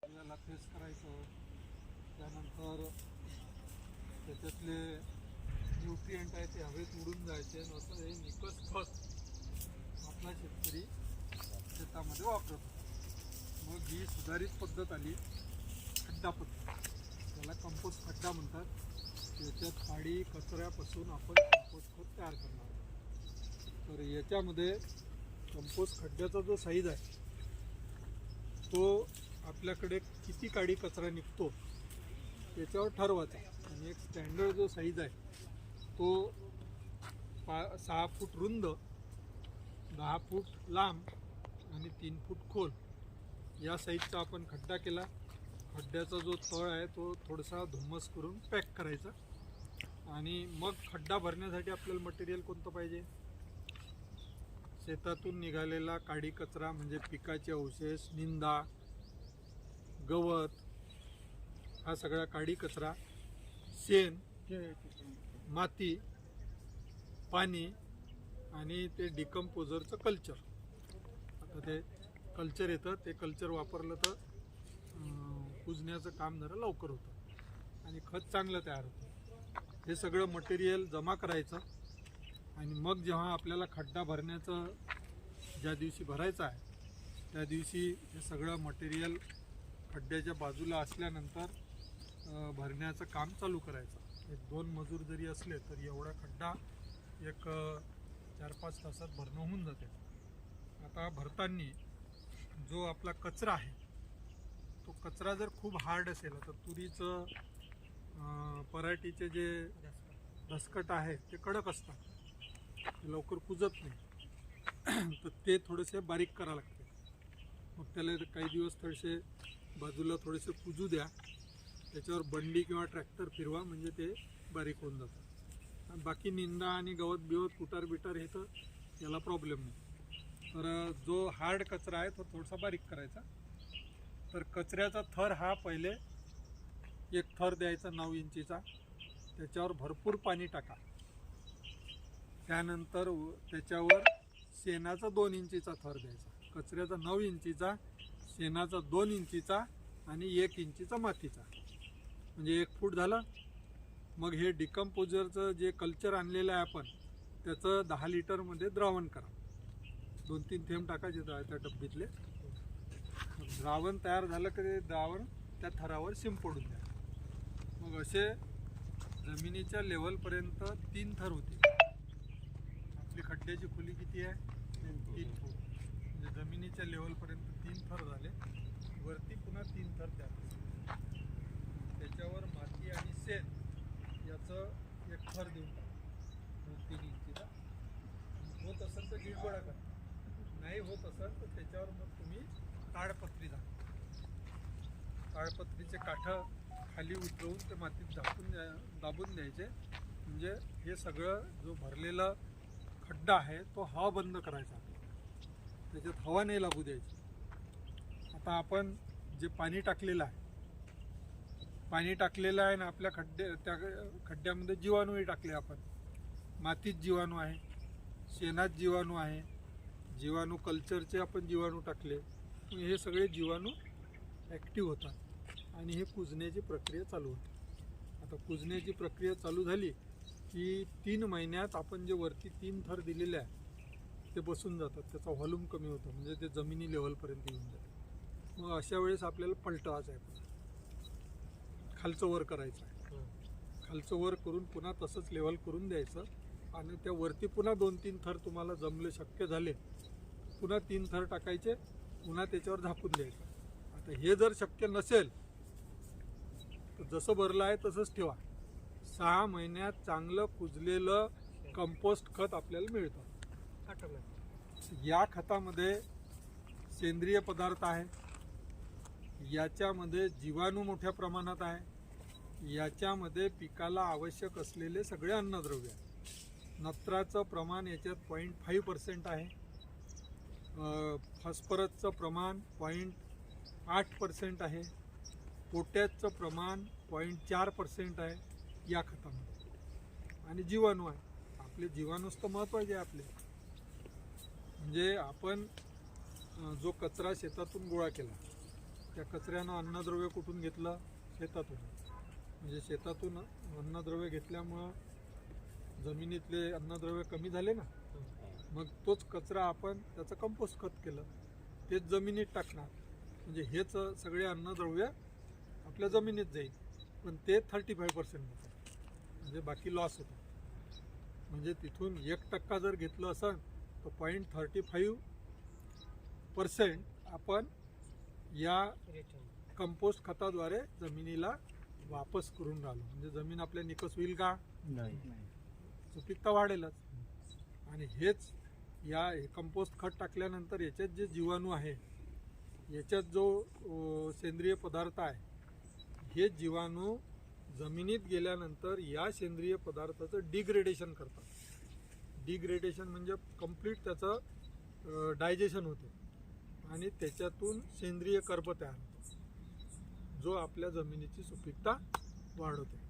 याला फेस करायचं, त्यानंतर त्याच्यातले न्यूट्रिएंट आहे ते हवेत उडून जायचे, नसं हे निकस खत आपला शेतकरी शेतामध्ये वापरत होता. मग ही सुधारित पद्धत आली, खड्डा पद्धत. त्याला कंपोस्ट खड्डा म्हणतात. याच्यात काडी कचऱ्यापासून आपण कंपोस्ट खत तयार करणार आहोत. तर याच्यामध्ये कंपोस्ट खड्ड्याचा जो साईज आहे तो आपल्याकडे किती काडी कचरा निघतो त्याच्यावर ठरवायचा. आणि एक स्टँडर्ड जो साईज आहे तो 6 फूट रुंद, 10 फूट लांब आणि 3 फूट खोल या साईजचा आपण खड्डा केला. खड्ड्याचा जो तळ आहे तो थोडासा धुम्मस करून पॅक करायचा. आणि मग खड्डा भरण्यासाठी आपल्याला मटेरियल कोणतं पाहिजे? शेतातून निघालेला काडी कचरा म्हणजे पिकाचे अवशेष, निंदा, गवत, हा सगळा काडी कचरा, शेण, माती, पाणी आणि ते डिकम्पोजरचं कल्चर. आता ते कल्चर येतं, ते कल्चर वापरलं तर कुजण्याचं काम जरा लवकर होतं आणि खत चांगलं तयार होतं. हे सगळं मटेरियल जमा करायचं आणि मग जेव्हा आपल्याला खड्डा भरण्याचं ज्या दिवशी भरायचं आहे त्या दिवशी हे सगळं मटेरियल खड्ड्याच्या बाजूला असल्यानंतर भरण्याचं काम चालू करायचं. 1-2 मजूर जरी असले तर एवढा खड्डा एक 4-5 तासात भरणं होऊन जाते. आता भरताना जो आपला कचरा आहे तो कचरा जर खूप हार्ड असेल, तर तुरीचं पराठीचे जे दसकट आहे ते कडक असतात, ते लवकर कुजत नाही. तर ते थोडेसे बारीक करावं लागते. मग त्याला काही दिवस थोडेसे बाजूला थोडेसे कुजू द्या, त्याच्यावर बंडी किंवा ट्रॅक्टर फिरवा म्हणजे ते बारीक होऊन जातं. बाकी निंदा आणि गवत बिवत कुटार बिटार हे तर याला प्रॉब्लेम नाही. तर जो हार्ड कचरा आहे तो थोडासा बारीक करायचा. तर कचऱ्याचा थर हा पहिले एक थर द्यायचा 9 इंचीचा, त्याच्यावर भरपूर पाणी टाका. त्यानंतर त्याच्यावर शेणाचा 2 इंचीचा थर द्यायचा. कचऱ्याचा 9 इंचीचा, शेणाचा 2 इंचीचा आणि 1 इंचीचा मातीचा, म्हणजे 1 फूट झालं. मग हे डिकम्पोजरचं जे कल्चर आणलेलं आहे आपण त्याचं 10 लिटरमध्ये द्रावण करा. 2-3 थेंब टाकायचे त्या डब्बीतले. द्रावण तयार झालं की ते द्रावण त्या थरावर शिंपडून द्या. मग असे जमिनीच्या लेवलपर्यंत 3 थर होते. आपली खड्ड्याची खोली किती आहे? 3 फूट. म्हणजे जमिनीच्या लेवलपर्यंत 3 थर झाले. वरती पुन्हा 3 थर द्या. त्याच्यावर माती आणि शेण याचं 1 थर देऊन टाका 2-3 इंचीचा. होत असेल तर गिळगोळा करा, नाही होत असेल तर त्याच्यावर मग तुम्ही ताडपत्री झाका. ताडपत्रीचे काठं खाली उतरवून ते मातीत दाबून द्यायचे. म्हणजे हे सगळं जो भरलेला खड्डा आहे तो हवा बंद करायचा, त्याच्यात हवा नाही लागू द्यायची. आता आपण जे पाणी टाकलेलं आहे ना आपल्या त्या खड्ड्यामध्ये जीवाणूही टाकले आपण. मातीत जीवाणू आहे, शेणात जीवाणू आहे, जीवाणू कल्चरचे आपण जीवाणू टाकले. हे सगळे जीवाणू ॲक्टिव्ह होतात आणि हे कुजण्याची प्रक्रिया चालू होते. आता कुजण्याची प्रक्रिया चालू झाली की 3 महिन्यात आपण जे वरती 3 थर दिलेले आहे ते बसून जातात, त्याचा व्हॉल्यूम कमी होतो, म्हणजे ते जमिनी लेवलपर्यंत येऊन जाते. मग अशा वेळेस आपल्याला पलटायचं आहे, पुन्हा खालचं वर करायचं आहे. खालचं वर करून पुन्हा तसंच लेवल करून द्यायचं आणि त्या वरती पुन्हा 2-3 थर तुम्हाला जमले, शक्य झाले, पुन्हा 3 थर टाकायचे, पुन्हा त्याच्यावर झाकून द्यायचं. आता हे जर शक्य नसेल तर जसं भरलं आहे तसंच ठेवा. 6 महिन्यात चांगलं कुजलेलं कंपोस्ट खत आपल्याला मिळतं. या खतामध्ये सेंद्रिय पदार्थ आहे, याच्यामध्ये जीवाणू मोठ्या प्रमाणात आहे, याच्यामध्ये पिकाला आवश्यक असलेले सगळे अन्नद्रव्य आहे. नत्राचं प्रमाण याच्यात 0.5% आहे. फॉस्फरसचं प्रमाण 0.8% आहे. पोटॅशचं प्रमाण 0.4% आहे या खतामध्ये. आणि जीवाणू आहे. आपले जीवाणूच तर महत्त्वाचे आहे आपले. म्हणजे आपण जो कचरा शेतातून गोळा केला त्या कचऱ्यानं अन्नद्रव्य कुठून घेतलं? शेतातून. म्हणजे शेतातून अन्नद्रव्य घेतल्यामुळं जमिनीतले अन्नद्रव्य कमी झाले ना. मग तोच कचरा आपण त्याचं कंपोस्ट खत केलं, तेच जमिनीत टाकणार. म्हणजे हेच सगळे अन्नद्रव्य आपल्या जमिनीत जाईल, पण ते 35% होतं, म्हणजे बाकी लॉस होतं. म्हणजे तिथून 1% जर घेतलं असेल तर 0.35% आपण या कंपोस्ट खताद्वारे जमिनीला वापस करून राहिलो. म्हणजे जमीन आपल्या निकस होईल का? नाही. सुपीकता वाढेलच. आणि हेच या कंपोस्ट खत टाकल्यानंतर याच्यात जे जीवाणू आहे, याच्यात जो सेंद्रिय पदार्थ आहे, हे जीवाणू जमिनीत गेल्यानंतर या सेंद्रिय पदार्थाचं डिग्रेडेशन करतात. डिग्रेडेशन म्हणजे कंप्लीट त्याचं डायजेशन होते आणि त्याच्यातून सेंद्रिय कर्ब तयार होतो, जो आपल्या जमिनीची सुपीकता वाढवते.